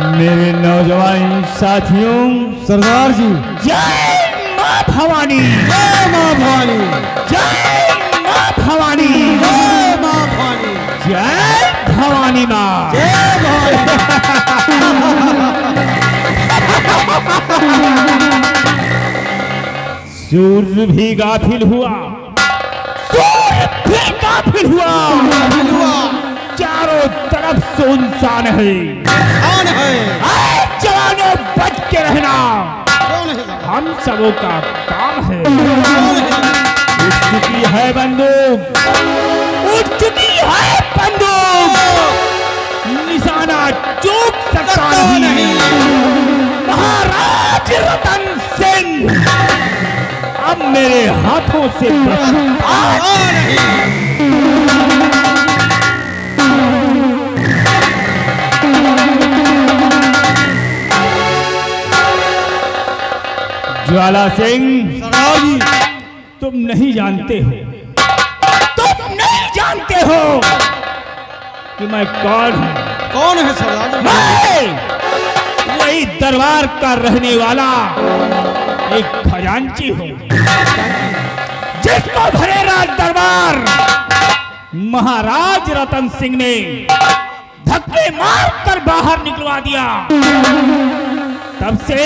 मेरे नौजवान साथियों, सरदार जी, जय मां भवानी, जय मां भवानी, जय मां भवानी, जय मां भवानी, जय भवानी मां, जय भवानी। सूर्य भी गाफिल हुआ, सूर्य भी गाफिल हुआ, चारों तरफ सुनसान है। कौन है? जवानों बच के रहना, कौन है? हम सबों का काम है। कौन है? उठ चुकी है बंदूक, उठ चुकी है बंदूक, निशाना चूक सकता नहीं। महाराज रतन सिंह अब मेरे हाथों से बच ज्वाला सिंह, सरदार जी, तुम नहीं जानते हो, तुम नहीं जानते हो कि मैं कौन हूं। कौन है सरदार जी? मैं वही दरबार का रहने वाला एक खजांची हूं, जिसको भरेरा दरबार महाराज रतन सिंह ने धक्के मारकर बाहर निकलवा दिया। तब से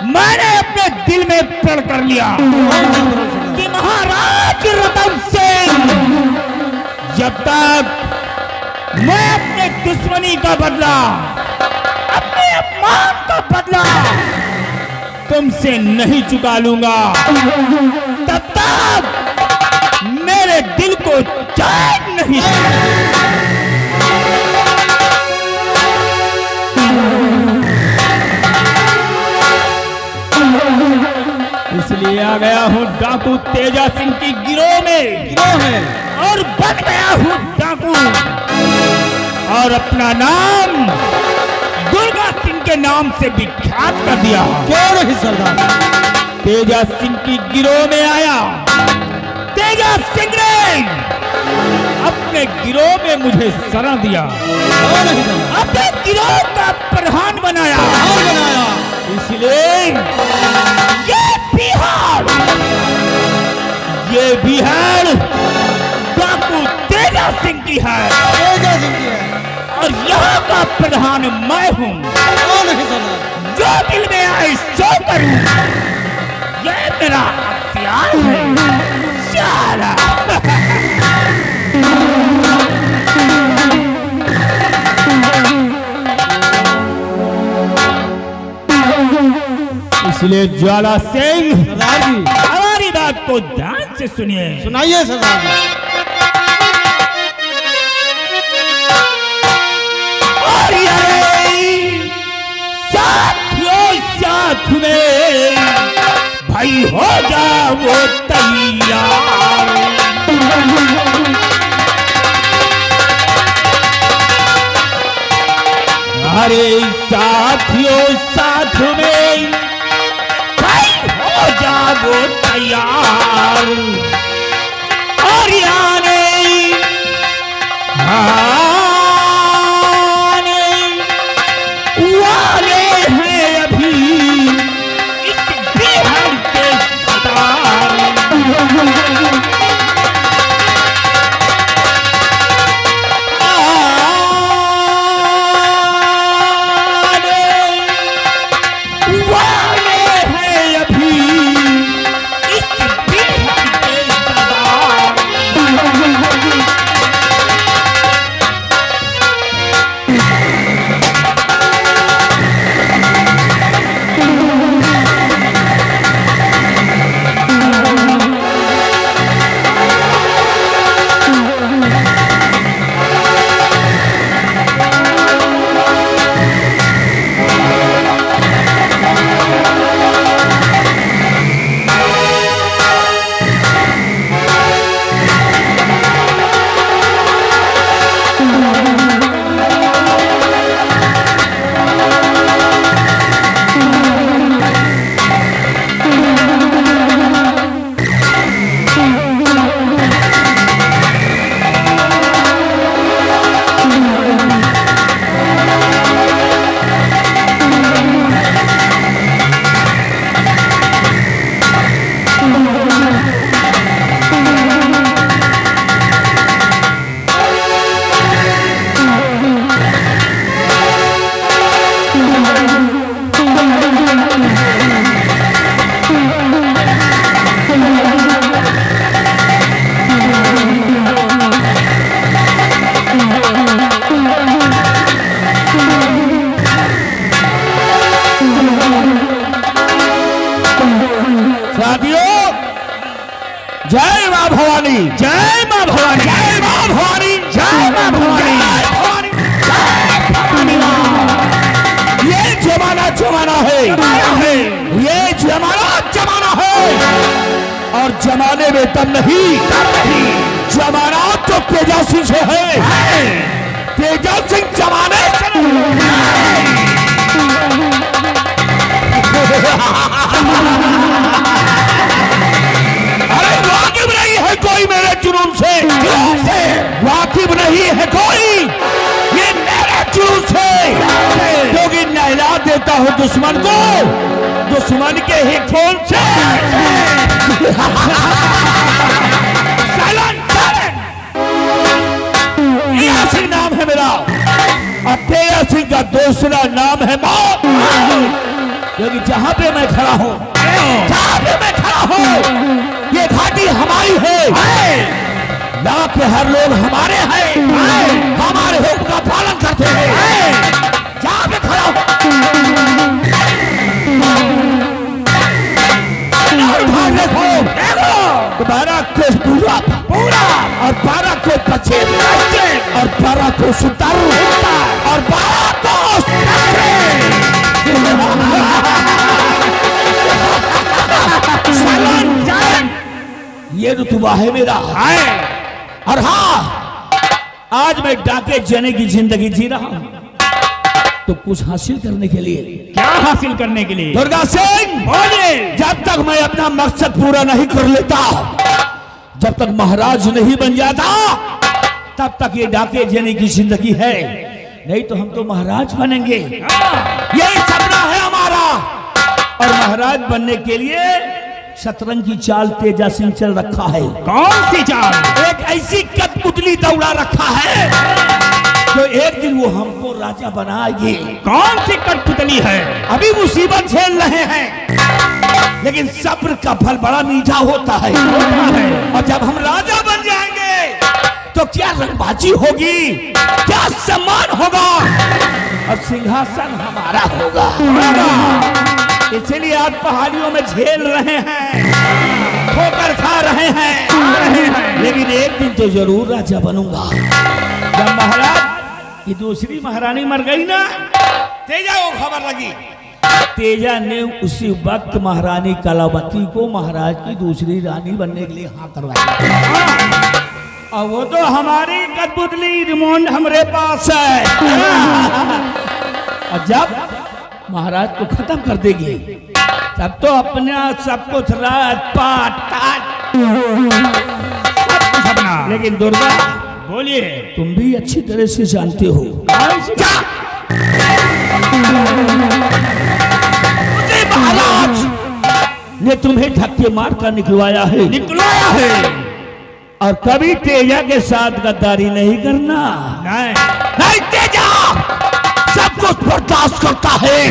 मैंने अपने दिल में प्रण कर लिया कि महाराज रतन सिंह जब तक मैं अपने दुश्मनी का बदला, अपने अपमान का बदला तुमसे नहीं चुका लूंगा, तब तक मेरे दिल को चैन नहीं। इसलिए आ गया हूँ डाकू तेजा सिंह की गिरोह में, गिरोह है और बन गया हूँ डाकू, और अपना नाम दुर्गा सिंह के नाम से विख्यात कर दिया। कौन है सरदार? तेजा सिंह की गिरोह में आया, तेजा सिंह ने अपने गिरोह में मुझे शरण दिया, कौन है सरदार? अपने गिरोह का प्रधान बनाया। कौन बनाया? इसलिए ये बिहार डाकू तेजा सिंह की है, तेजा सिंह की है। और यहाँ का प्रधान मैं हूँ। कौन है सरदार? जो दिल में आए सो करूँ, ये मेरा अख्तियार है। चला इसलिए ज्वाला सिंह, सरदार जी, हमारी बात को ध्यान से सुनिए। सुनाइए सरदार जी। और ये साथियों साथ में भाई हो जाओ तैयार, अरे साथियों साथ में भाई हो जाओ तैयार, और आने वाले हैं अभी इस बिहार के सरदार। वाले हैं अभी इस बिहार के मां भवानी, जय मां भवानी, जय मां भवानी, जय मां भवानी, ये जमाना जमाना है, ये जमाना है। और जमाने में दम नहीं, जमाना तो तेजा सिंह से है, तेजा सिंह जमाने से अरे वाकिफ नहीं है कोई मेरे जुनून से, वाकिफ नहीं है कोई ये मेरे जुनून से, क्योंकि नहला देता हूँ दुश्मन को, दुश्मन के ही खून से। तेजा सिंह नाम है मेरा, और तेजा सिंह का दूसरा नाम है मौत, क्योंकि जहां पे मैं खड़ा हूं, जहां पे मैं खड़ा हूं, ये घाटी हमारी है, यहाँ पे हर लोग हमारे हैं, हमारे हुक्म का पालन करते हैं। जहां पे खड़ा हूं तुम्हारा कोष पूरा और 12 को पश्चिम और 12 को उत्तर और 12 को ये रुतबा है मेरा है। और हाँ, आज मैं डाके जने की जिंदगी जी रहा हूं, तो कुछ हासिल करने के लिए। क्या हासिल करने के लिए? दुर्गा सिंह बोलिए। जब तक मैं अपना मकसद पूरा नहीं कर लेता, जब तक महाराज नहीं बन जाता, तब तक ये डाके जने की जिंदगी है, नहीं तो हम तो महाराज बनेंगे। यही सपना है हमारा। और महाराज बनने के लिए शतरंज की चाल तेजा सिंह चल रखा है। कौन सी चाल? एक ऐसी कठपुतली दौड़ा रखा है, तो एक दिन वो हमको राजा बनाएगी। कौन सी कठपुतली है? अभी मुसीबत झेल रहे हैं, लेकिन सब्र का फल बड़ा मीठा होता है। और जब हम राजा बन जाएंगे, तो क्या रंगबाजी होगी, क्या सम्मान होगा, और सिंहासन हमारा होगा। इसलिए आज पहाड़ियों में झेल रहे हैं, ठोकर खा रहे हैं, लेकिन एक दिन तो जरूर राजा बनूंगा। जब महाराज की दूसरी महारानी मर गई ना, तेजा को खबर लगी, तेजा ने उसी वक्त महारानी कलावती को महाराज की दूसरी रानी बनने के लिए हाँ करवाया। और वो तो हमारी कठपुतली रिमोट हमरे पास है। और जब महाराज को खत्म कर देगी, तब तो अपना सब कुछ राजपाट अपना। लेकिन दुर्गा बोलिए। तुम भी अच्छी तरह से जानते हो, महाराज ने तुम्हें धक्के मार कर निकलवाया है, और कभी तेजा के साथ गद्दारी नहीं करना। नहीं तेजा सब कुछ बर्दाश्त करता है,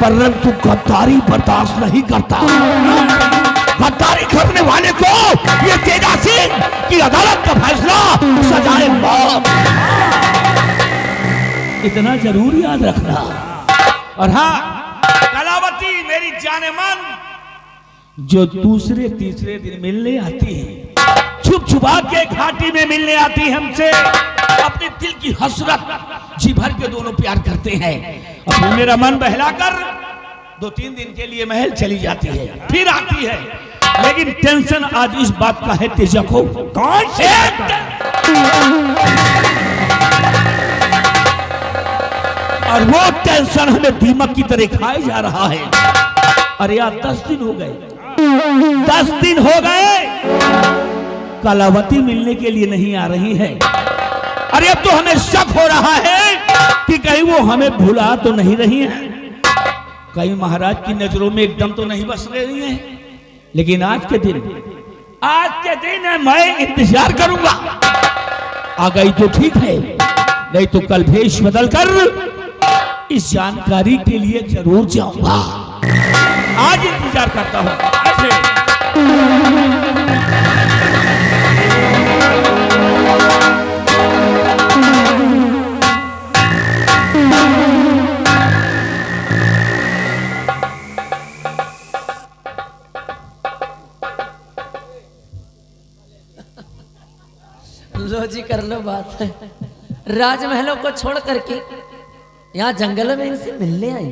परंतु गद्दारी बर्दाश्त नहीं करता। गद्दारी करने वाले को ये तेजा सिंह की अदालत का फैसला सजाए मौत। इतना जरूर याद रखना। और हाँ, कलावती मेरी जाने-मन जो दूसरे तीसरे दिन मिलने आती है, छुप छुपा के घाटी में मिलने आती है हमसे, अपने दिल की हसरत जी भर के दोनों प्यार करते हैं। और मेरा मन बहलाकर 2-3 दिन के लिए महल चली जाती है, फिर आती है। लेकिन टेंशन आज इस बात का है तेजा को। कौन सी? और वो टेंशन हमें दीमक की तरह खाए जा रहा है। अरे यार 10 दिन हो गए, 10 दिन हो गए, कलावती मिलने के लिए नहीं आ रही है। अरे अब तो हमें शक हो रहा है कि कहीं वो हमें भुला तो नहीं रही है, कहीं महाराज की नजरों में एकदम तो नहीं बस रही है। लेकिन आज के दिन मैं इंतजार करूंगा। आ गई तो ठीक है, नहीं तो कल भेष बदल कर इस जानकारी के लिए जरूर जाऊंगा। आज इंतजार करता हूं। कर लो बात है। राजमहलों को छोड़ करके यहाँ जंगल में इनसे मिलने आई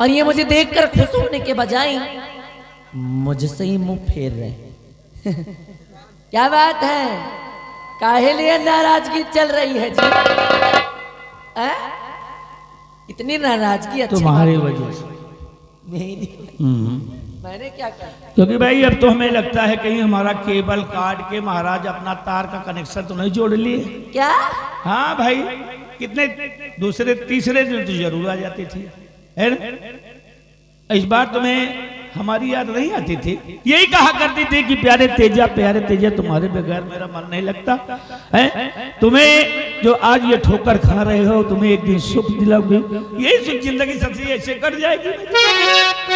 और ये मुझे देखकर खुश होने के बजाय मुझसे ही मुंह फेर रहे हैं। क्या बात है, काहे लिए नाराजगी चल रही है जी? आ? इतनी नाराजगी अच्छी तुम्हारी बात वजह से। मेरी मैंने क्या कहा? क्योंकि भाई अब तो हमें लगता है कहीं हमारा केबल काट के महाराज अपना तार का कनेक्शन तो नहीं जोड़ लिए। क्या? हाँ भाई, कितने दूसरे तीसरे दिन तो जरूर आ जाती थी, है ना? इस बार तुम्हें हमारी याद नहीं आती थी? यही कहा करती थी कि प्यारे तेजा तुम्हारे बगैर मेरा मन नहीं लगता है। तुम्हें जो आज ये ठोकर खा रहे हो, तुम्हें एक दिन सुख दिलाऊंगी, यही सुख जिंदगी सबसे ऐसे कट जाएगी।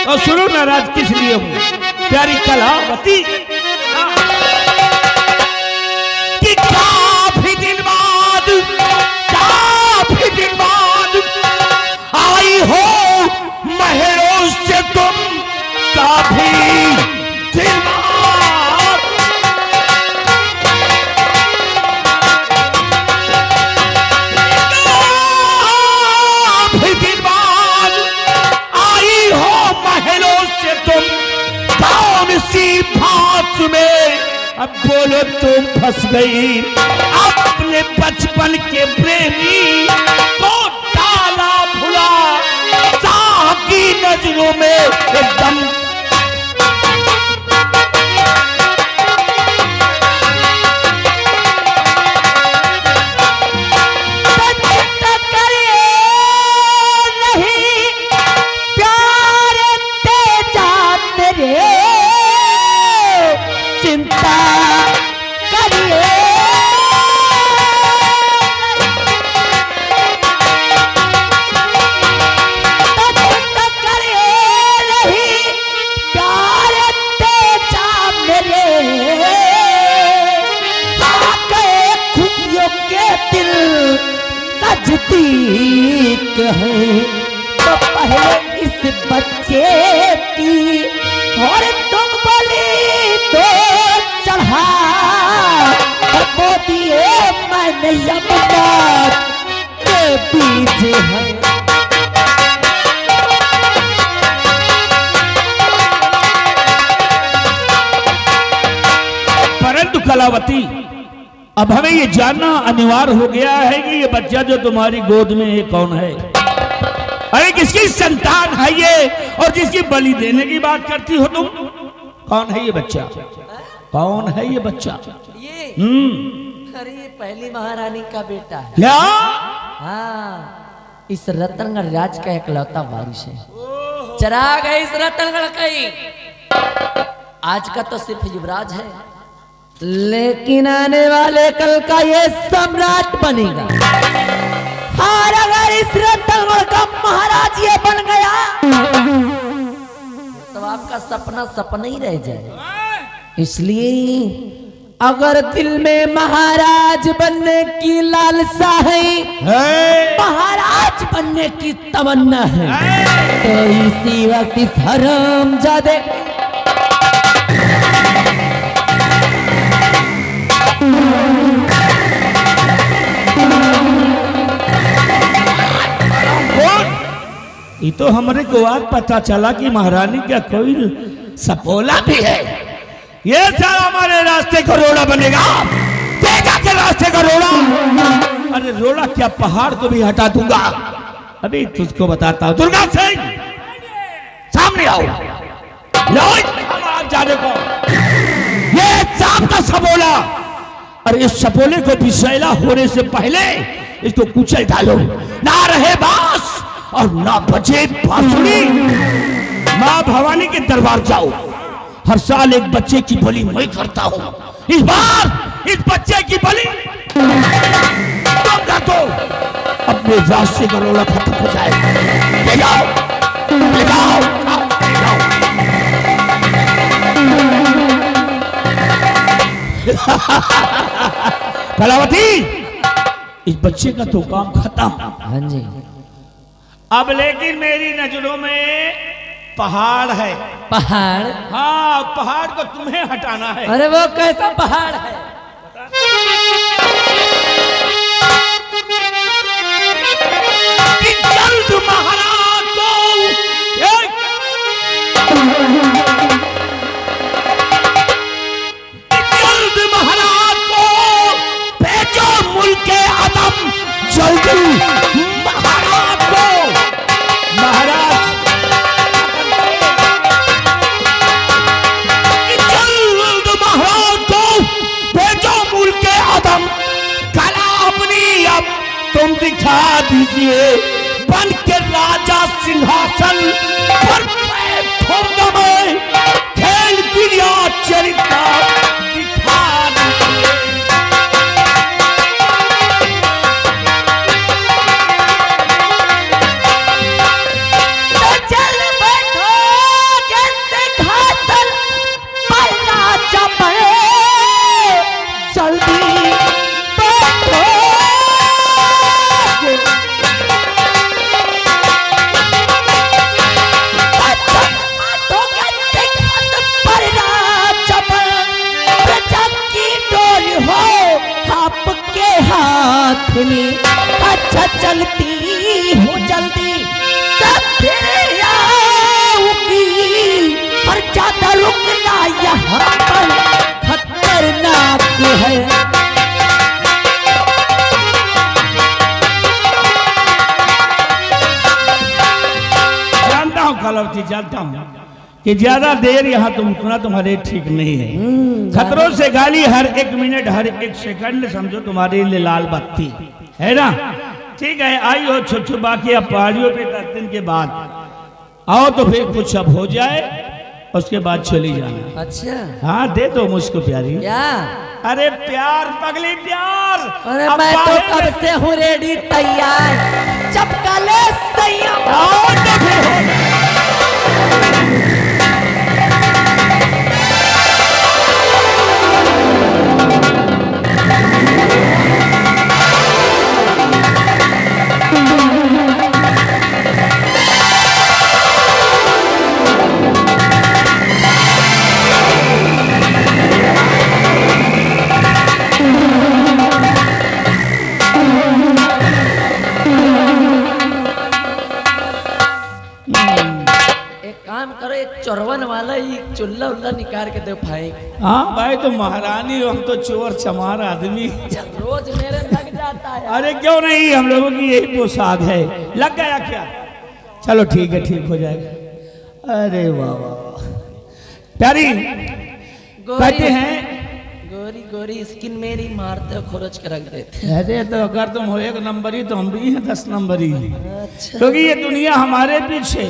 और सुनो नाराज किस लिए हूँ प्यारी कलावती, कि काफी दिन बाद आई हो महरों से तुम, काफी दिन बाद। काफी दिन बाद आई हो महरों से तुम, कौन सी भात में अब बोलो तुम फंस गई, अपने बचपन के प्रेमी को डाला भुला, साकी नजरों में एकदम। नजदीक है तो पहले इस बच्चे की, और तुम बोली तो चढ़ा वो दिए मैंने यमुना के बीच है। परंतु कलावती, अब हमें ये जानना अनिवार्य हो गया है कि ये बच्चा जो तुम्हारी गोद में है कौन है? अरे किसकी संतान है ये, और जिसकी बलि देने की बात करती हो तुम? कौन है ये बच्चा? कौन है ये बच्चा? ये हम्म, अरे ये पहली महारानी का बेटा है। क्या? हाँ, इस रतनगढ़ राज का इकलौता वारिस है। चिराग है इस रतनगढ़ का ही। आज का तो सिर्फ युवराज है, लेकिन आने वाले कल का ये सम्राट बनेगा। और अगर इस रतनगढ़ का महाराज ये बन गया तो आपका सपना सपना ही रह जाए। इसलिए अगर दिल में महाराज बनने की लालसा है, महाराज बनने की तमन्ना है, तो इसी वक्त इस हरामजादे ये तो हमारे को आज पता चला कि महारानी का कोई सपोला भी है। ये सारा हमारे रास्ते का रोड़ा बनेगा, तेजा के रास्ते का रोड़ा। अरे रोड़ा क्या, पहाड़ को भी हटा दूंगा। अभी तुझको बताता हूँ। दुर्गा सिंह, सामने आओ। जाने को ये सांप का सपोला, और इस सपोले को विषैला होने से पहले इसको कुचल डालो। ना रहे बांस और ना बचे बांसुरी। माँ भवानी के दरबार जाओ, हर साल एक बच्चे की बलि मैं करता हूँ। इस बार इस बच्चे की बलि तुम कर दो, अपने रास्ते का रोड़ा खत्म हो जाए। ले जाओ, ले जाओ, ले जाओ। कलावती, इस बच्चे का तो काम खत्म। हाँ जी। अब लेकिन मेरी नजरों में पहाड़ है। पहाड़? हाँ, पहाड़ को तुम्हें हटाना है। अरे वो कैसा पहाड़ है? जल्दी महाराज को, महाराज जल्द महाराज को भेजो मुल्क के आदम, कला अपनी अब तुम दिखा दीजिए, बन के राजा सिंहासन पर बैठूंगा मैं, खेल दुनिया चरित्र दिखा दीजिए। तो चल बैठो जैसे घातल पर राजा बने, जल्दी बैठो। तो कैसे घातल पर राजा बने, प्रजा की डोर हो आपके हाथ में, अच्छा चलती हूँ जल्दी सब फिर आऊंगी, और ज्यादा रुकना यहाँ पर खतरनाक है। जानता हूँ कलावती, जानता हूँ कि ज्यादा देर यहाँ तुम रुकना तुम्हारे ठीक नहीं है। खतरों से गाली हर एक मिनट हर एक सेकंड समझो तुम्हारे लिए लाल बत्ती है ना। ठीक है, आई हो छुप बाकी अब पहाड़ियों पे 10 दिन के बाद आओ तो फिर कुछ अब हो जाए, उसके बाद चली जाना। अच्छा हाँ दे दो मुझको प्यारी। क्या? अरे प्यार पगली प्यार। अरे अब मैं तो बाहर कब से हूँ रेडी तैयार, चपका ले संयम। आओ तो फिर। चोरवन वाला ही चुल्ला उल्ला निकाल के दे भाई। हाँ भाई तो महारानी हो, हम तो चोर चमार आदमी। रोज मेरे लग जाता है। अरे क्यों नहीं, हम लोगों की यही पोशाक है। लग गया क्या? चलो ठीक है, ठीक हो जाएगा। अरे वाह वाह प्यारी, कहते हैं गोरी गोरी स्किन मेरी मारते खोरच के रख देते। अरे तो अगर तुम हो 1 नंबरी तो हम भी हैं 10 नंबरी, अच्छा क्योंकि ये दुनिया हमारे पीछे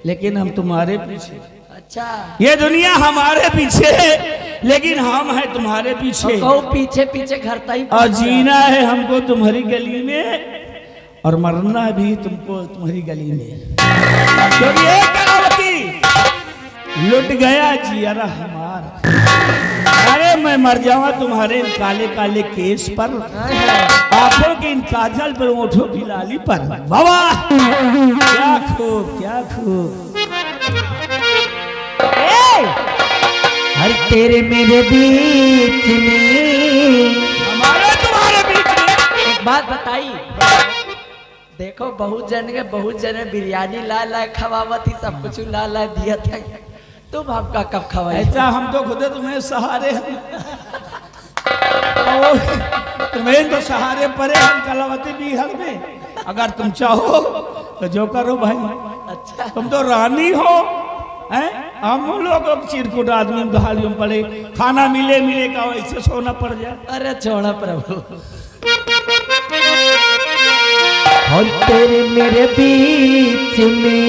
लेकिन हम तुम्हारे पीछे। अच्छा, ये दुनिया हमारे पीछे लेकिन हम हैं तुम्हारे पीछे। तो पीछे पीछे घरता ही और जीना है हमको तुम्हारी गली में, और मरना भी तुमको तुम्हारी गली में। क्योंकि ये कलावती लुट गया जियारा हमारा। अरे मैं मर जाऊंगा तुम्हारे इन काले काले केस पर, आंखों के इन काजल पर, ओठों की लाली पर। बाबा क्या खूब, क्या खूब। हर तेरे मेरे बीच में, हमारे तुम्हारे बीच में एक बात बताई। देखो बहुत जने बिरयानी ला ला खवावती, सब कुछ ला ला दिया था, तुम आपका कब खवाई? ऐसा हम तो खुद तुम्हें सहारे हैं। तुम्हें तो सहारे परे हम कलावती बिहार में। अगर तुम चाहो तो जो करो भाई। अच्छा, तुम तो रानी हो हैं, हम लोग चिरकुट आदमी दहाड़ियों पड़े, खाना मिले मिले का वैसे सोना पड़ जाए। अरे छोड़ा प्रभु। और तेरे मेरे बीच में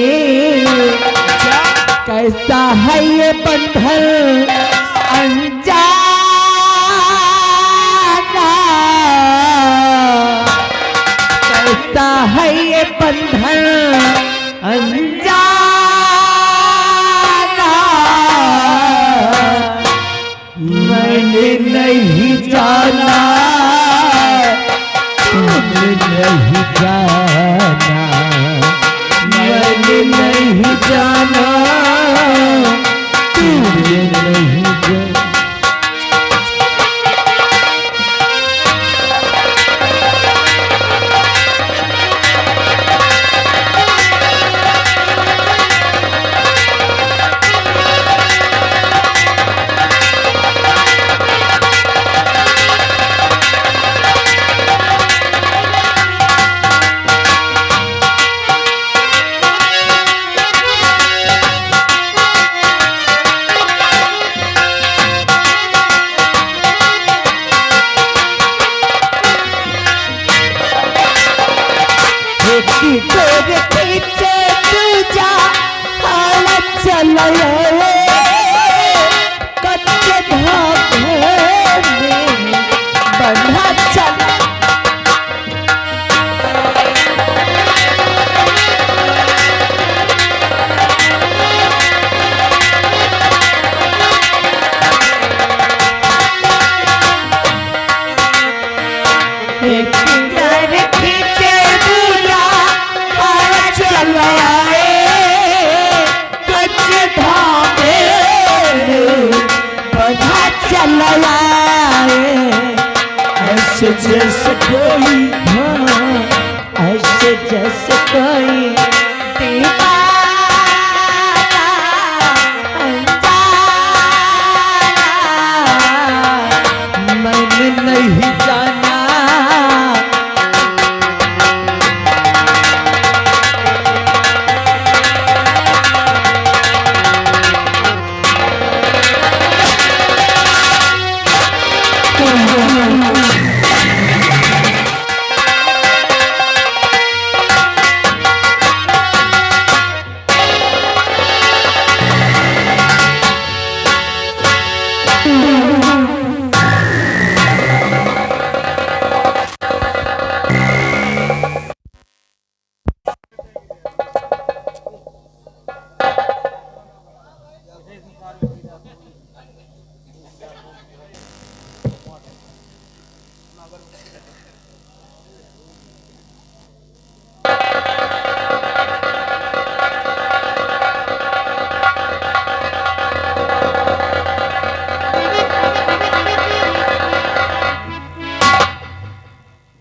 कैसा है ये बंधन अनजाना, कैसा है ये बंधन अनजाना, मैंने नहीं जाना, तुमने नहीं जाना, मैंने नहीं जाना, तुमने नहीं जाना। एक डोर खींचे दूजा हाल चला कच्चे धागे में बंधा चला। एक डोर खींचे दूजा हाल चला कच्चे धागे में बंधा चला। ऐसे जैसे कोई ऐसे जैसे कोई दीवाना अनजाना मैंने नहीं जाना।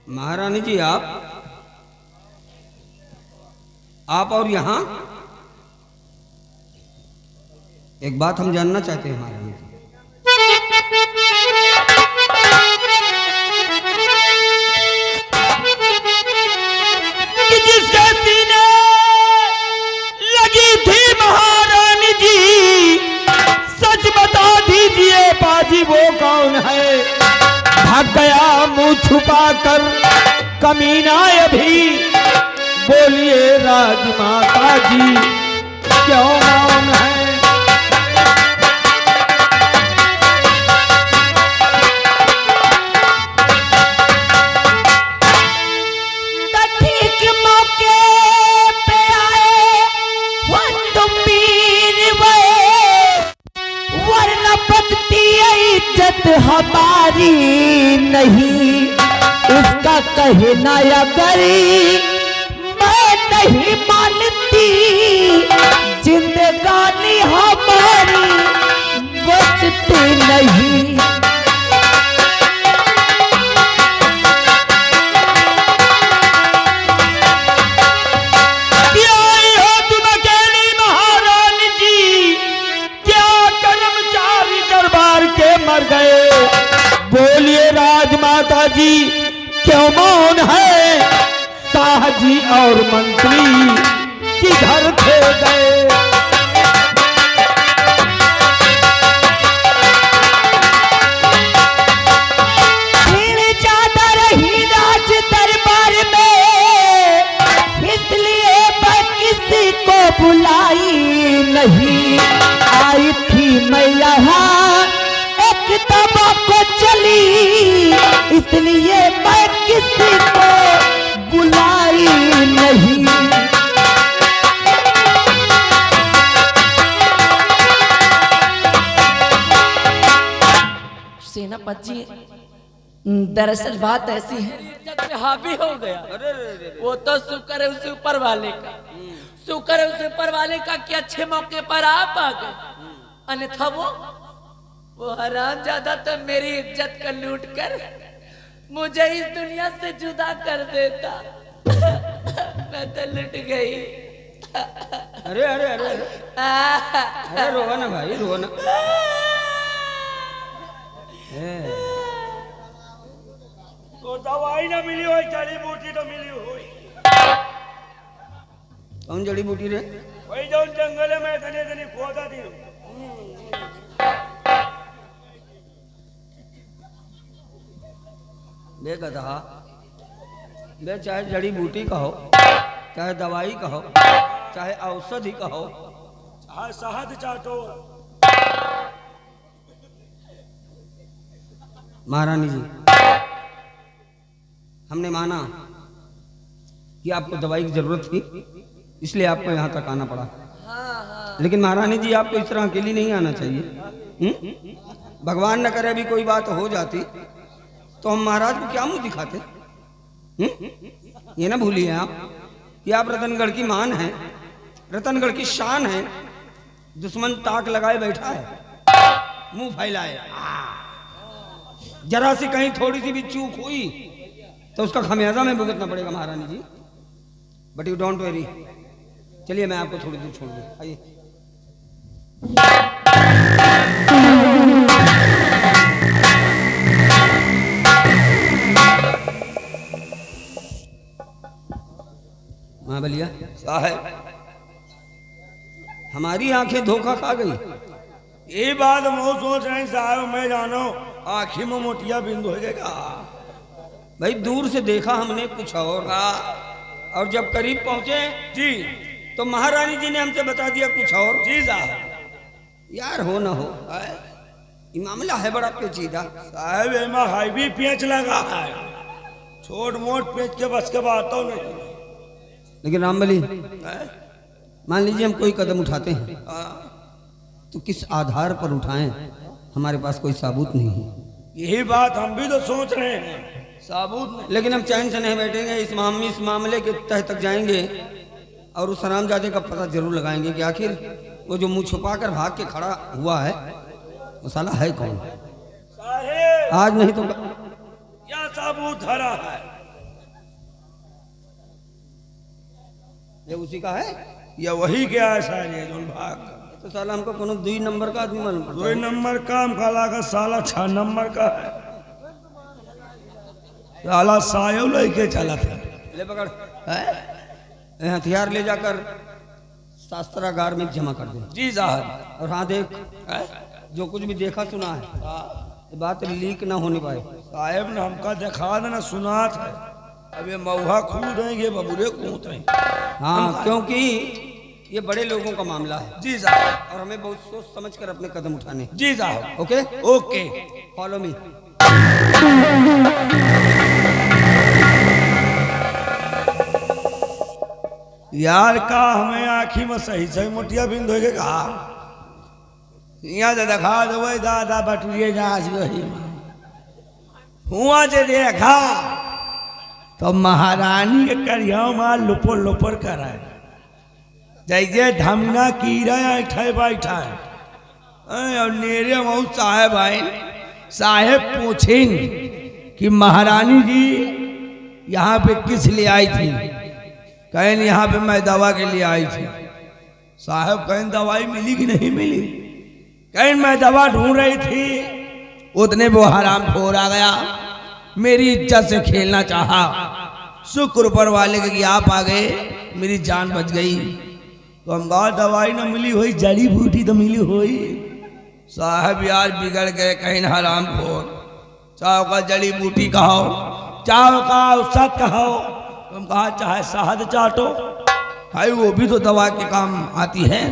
महारानी जी आप और यहाँ एक बात हम जानना चाहते हैं महारानी जी। कि जिसके सीने लगी थी महारानी जी, सच बता दीजिए बाजी वो कौन है? भाग गया मुंह छुपा कर कमीना अभी, बोलिए राजमाता जी क्यों मौन है? ठीक मौके पे आए हो तुम वीर वे, वरना बचती इज्जत हमारी नहीं। उसका कहना अगर मैं नहीं मानती, जिंदगानी हमारी बचती नहीं। मर गए, बोलिए राजमाता जी क्यों मौन है? शाह जी और मंत्री किधर थे गए? भीड़ ज्यादा रही राज दरबार में, इसलिए मैं किसी को बुलाई नहीं। आई थी मैं यहाँ दबा को चली, इसलिए मैं किसी को बुलाई नहीं। सेनापति जी, दरअसल बात ऐसी है, इज्जत पे हावी हो गया। वो तो शुक्र है उस ऊपर वाले का, शुक्र है उस ऊपर वाले का कि अच्छे मौके पर आप आ गए, अन्यथा वो हरामजादा तो मेरी इज्जत का लूट कर मुझे इस दुनिया से जुदा कर देता। मैं तो लुट गई। अरे अरे अरे अरे रोवा ना भाई, रोवा ना। तो दवाई ना मिली हो, जड़ी बूटी तो मिली हो। कौन जड़ी बूटी रे? वही जो जंगल में तने तने खोदा थी। देख गधा, बे चाहे जड़ी बूटी कहो, चाहे दवाई कहो, चाहे औषधि कहो, चाहे शहद चाटो। महारानी जी, हमने माना कि आपको दवाई की जरूरत थी, इसलिए आपको यहाँ तक आना पड़ा। लेकिन महारानी जी, आपको इस तरह अकेली नहीं आना चाहिए। भगवान न करे अभी कोई बात हो जाती तो हम महाराज को क्या मुंह दिखाते। ये ना भूलिए आप कि आप रतनगढ़ की मान हैं, रतनगढ़ की शान है। दुश्मन ताक लगाए बैठा है, मुंह फैलाए। जरा सी कहीं थोड़ी सी भी चूक हुई तो उसका खमियाजा में भुगतना पड़ेगा महारानी जी। But you don't worry. चलिए मैं आपको थोड़ी दूर छोड़ दूं, आइए। हाँ बलिया साहब, हमारी आंखें धोखा खा गई। ये बात हम सोच रहे हैं साहब, मैं जानो आँखी में मोतिया बिंदु होगा। भाई दूर से देखा हमने कुछ और जब करीब पहुंचे जी तो महारानी जी ने हमसे बता दिया कुछ और। जी साहब। यार हो ना हो, ये मामला है बड़ा पेचीदा साहब। एमा हाईवी पेच लगा है, छोट मोट पेच के बस के बात तो नहीं। लेकिन रामबली, मान लीजिए हम कोई कदम उठाते हैं तो किस आधार पर उठाएं? हमारे पास कोई सबूत नहीं है। यही बात हम भी तो सोच रहे हैं, सबूत नहीं। लेकिन हम चैन से नहीं बैठेंगे। इस मामले के तह तक जाएंगे और उस हरामजादे का पता जरूर लगाएंगे कि आखिर वो जो मुंह छुपा कर भाग के खड़ा हुआ है वो साला है कौन। साहेब, आज नहीं तो क्या सबूत धरा है? ये उसी का है या वही क्या है साहब? ये जो भाग तो साला हमको कोनो 2 नंबर का आदमी मालूम पड़ता 2 नंबर काम का लागा, साला 6 नंबर का है। साला सायो लेके चला था। ले पकड़, हथियार ले जाकर शास्त्रागार में जमा कर दे। जी साहब। और हाँ देख, जो कुछ भी देखा सुना है ये बात लीक ना होने पाए। साहेब ने हमका देखा देना, सुनात है। अब ये मऊहा कूद हैं, ये बबूरे कूद हैं। हाँ, क्योंकि ये बड़े लोगों का मामला है। जी साहब। और हमें बहुत सोच समझ कर अपने कदम उठाने। जी साहब। Okay okay, follow me. यार का हमें आँखी में सही सही मोटिया बिंद होगे का यहाँ से देखा देवे दादा बटुरिए जांच गई हुआ जे देखा तो महारानी के करिया मार लुपोर लुपोर कराए जैसे धमना कीड़ा ऐठे बैठा है। और नेरे मऊ साहेब आए, साहेब पूछें कि महारानी जी यहाँ पे किस लिए आई थी? कहें यहाँ पे मैं दवा के लिए आई थी। साहब कहें दवाई मिली कि नहीं मिली? कहें मैं दवा ढूंढ रही थी, उतने वो हरामखोर आ गया, मेरी इज्जत से खेलना चाहा। शुक्र ऊपर वाले के कि आप आ गए, मेरी जान बच गई। तो हम कहा दवाई न मिली हुई, जड़ी बूटी तो मिली हुई। साहब यार बिगड़ गए, कहीं हरामखोर। चाहो का जड़ी बूटी कहो, चाहो का औषध कहो, तुम कहा चाहे शहद चाटो, भाई वो भी तो दवा के काम आती है।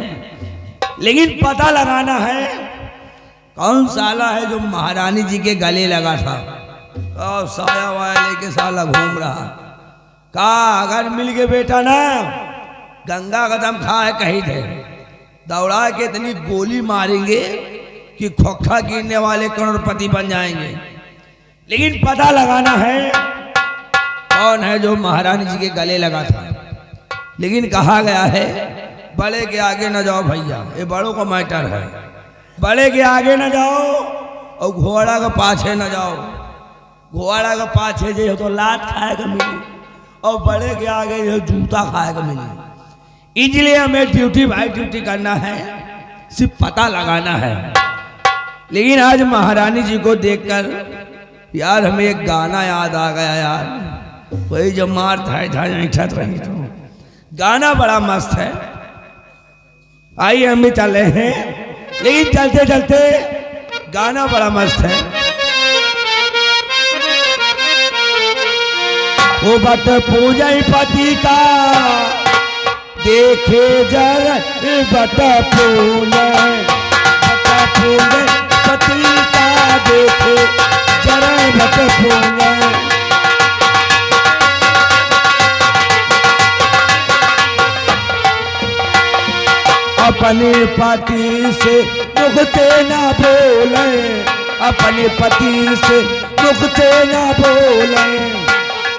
लेकिन पता लगाना है कौन साला है जो महारानी जी के गले लगा था और साया वाया लेके साला घूम रहा। कहा अगर मिल गए बेटा ना, गंगा कदम खाए कहीं थे, दौड़ा के इतनी गोली मारेंगे कि खोखा गिरने वाले करोड़पति बन जाएंगे। लेकिन पता लगाना है कौन है जो महारानी जी के गले लगा था। लेकिन कहा गया है बड़े के आगे न जाओ भैया, ये बड़ों का मैटर है। बड़े के आगे न जाओ और घोड़ा के पाछे न जाओ। घोड़ा के पाछे जो तो लात खाएगा मिली और बड़े के आगे जो जूता खाएगा मिली। इसलिए हमें ड्यूटी बाई ड्यूटी करना है, सिर्फ पता लगाना है। लेकिन आज महारानी जी को देखकर यार हमें एक गाना याद आ गया यार, वही जो मार था रही तो गाना बड़ा मस्त है। आइए हम भी चले हैं, लेकिन चलते चलते गाना बड़ा मस्त है। वो बट पूजय पति का देखे जर बट पूजय पति का देखे जर बट पूजय। अपने पति से मुख से न बोले, अपने पति से मुख से न बोले।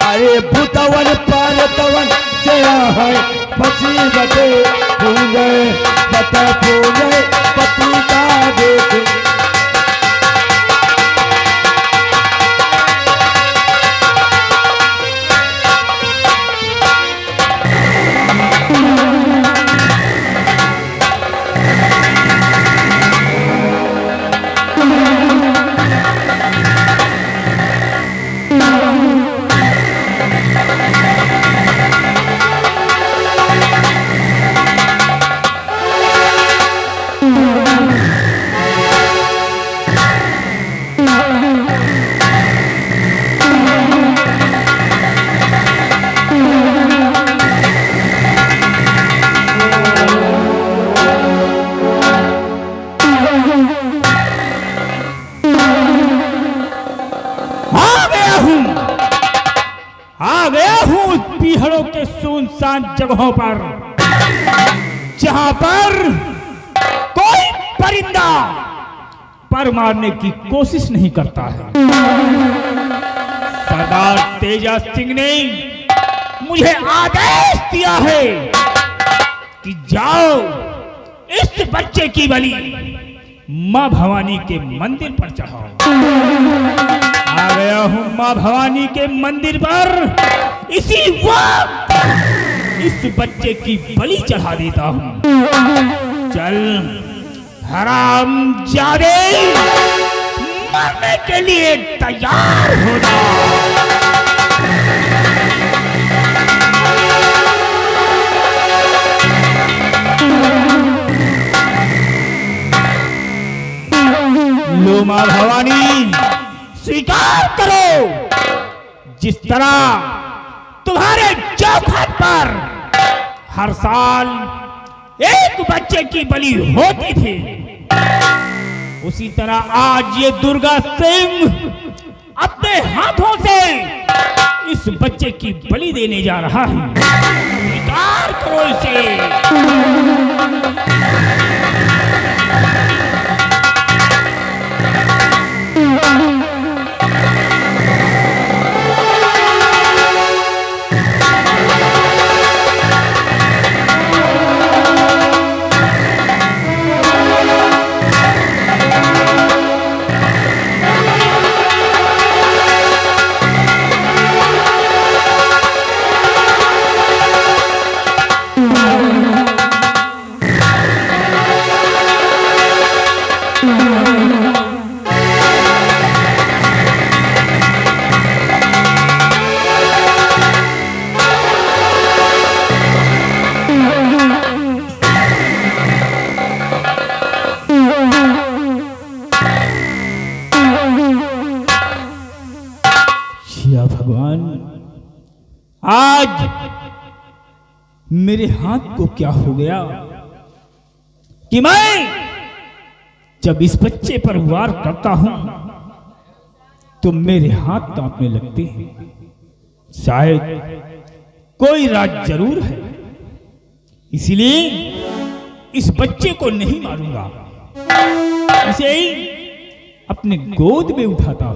अरे भूतवन पारतवन जया है पति बटे पूजे बटे पूजे पति का देखे। पीहड़ों के सुनसान जगहों पर जहां पर कोई परिंदा पर मारने की कोशिश नहीं करता है। सरदार तेजा सिंह ने मुझे आदेश दिया है कि जाओ इस बच्चे की बलि मां भवानी के मंदिर पर चढ़ाओ। आ गया हूं मां भवानी के मंदिर पर, इसी वक्त इस बच्चे की बलि चढ़ा देता हूं। चल हरामजादे, मरने के लिए तैयार हो जा। लो मां भवानी, स्वीकार करो, जिस तरह तुम्हारे चौखट पर हर साल एक बच्चे की बलि होती थी, उसी तरह आज ये दुर्गा सिंह अपने हाथों से इस बच्चे की बलि देने जा रहा है। स्वीकार करो इसे। भगवान, आज मेरे हाथ को क्या हो गया कि मैं जब इस बच्चे पर वार करता हूं तो मेरे हाथ कांपने लगते हैं। शायद कोई राज जरूर है, इसलिए इस बच्चे को नहीं मारूंगा, इसे अपने गोद में उठाता हूं।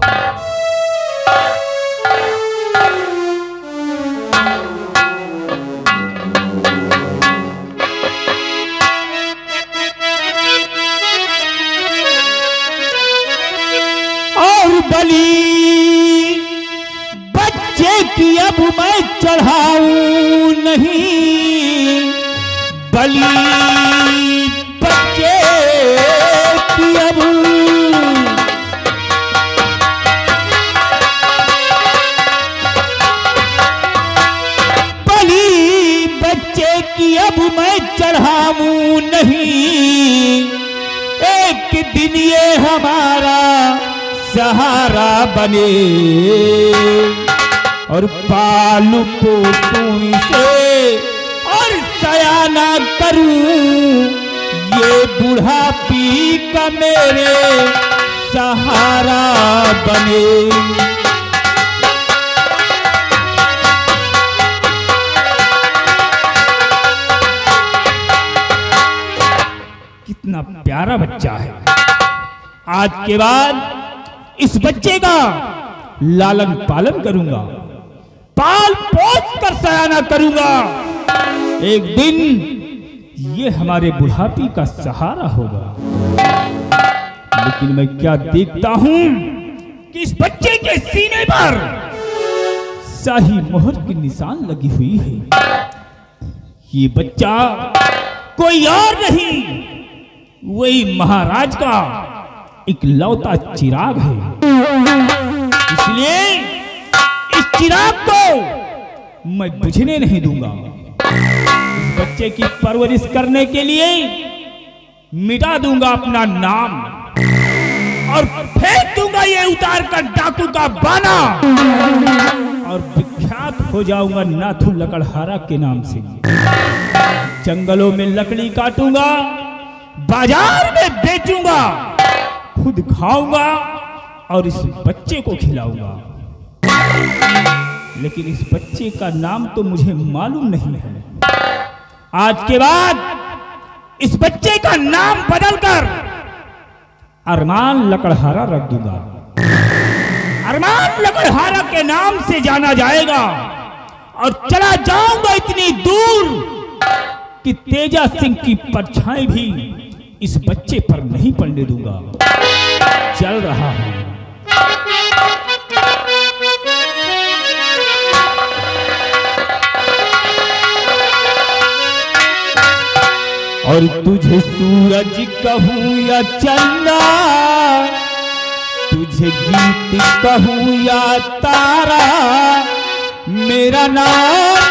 बलि बच्चे की अब मैं चढ़ाऊं नहीं, बलि बच्चे की अब बलि बच्चे की अब मैं चढ़ाऊं नहीं। एक दिन ये हमारा सहारा बने और पालू पोसूं इसे और सयाना करूं, ये बुढ़ापी का मेरे सहारा बने। कितना प्यारा बच्चा है। आज के बाद इस बच्चे का लालन पालन करूंगा, पाल पोस कर सयाना करूंगा। एक दिन ये हमारे बुढ़ापी का सहारा होगा। लेकिन मैं क्या देखता हूं कि इस बच्चे के सीने पर शाही मोहर की निशान लगी हुई है। ये बच्चा कोई और नहीं, वही महाराज का इकलौता चिराग है। इसलिए इस चिराग को मैं बुझने नहीं दूंगा। इस बच्चे की परवरिश करने के लिए मिटा दूंगा अपना नाम और फेंक दूंगा ये उतार कर डाकू का बाना और विख्यात हो जाऊंगा नाथू लकड़हारा के नाम से। जंगलों में लकड़ी काटूंगा, बाजार में बेचूंगा, खुद खाऊंगा और इस बच्चे को खिलाऊंगा। लेकिन इस बच्चे का नाम तो मुझे मालूम नहीं है। आज के बाद इस बच्चे का नाम बदलकर अरमान लकड़हारा रख दूंगा। अरमान लकड़हारा के नाम से जाना जाएगा और चला जाऊंगा इतनी दूर कि तेजा सिंह की परछाई भी इस बच्चे पर नहीं पड़ने दूंगा। चल रहा हूं। और तुझे सूरज कहूं या चंदा, तुझे गीत कहूं या तारा, मेरा नाम